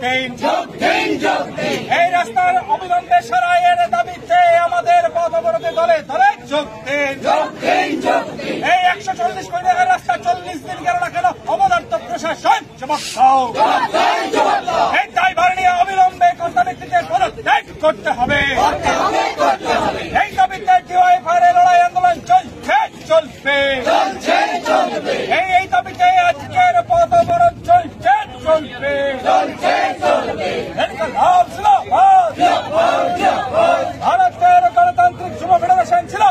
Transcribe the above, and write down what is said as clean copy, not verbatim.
দিন। এই রাস্তার অবিলম্বে সারাইয়ের দাবিতে আমাদের পথ অবরোধে দলে দলে যোগ দিন। এই 140 কোটি টাকার রাস্তা 40 দিন গেল না কেন? অবদার্থ প্রশাসন জবাব দাও। এই ড্রাইভার নিয়ে অবিলম্বে কর্তা ব্যক্তিতে পদত্যাগ করতে হবে। এই দাবিতে ডিওয়াইএফআই এর লড়াই আন্দোলন চলছে চলবে। এই দাবিতে আজকের পথ অবরোধ চলছে চলবে। ভারতের গণতান্ত্রিক যুব ফেডারেশন ছিল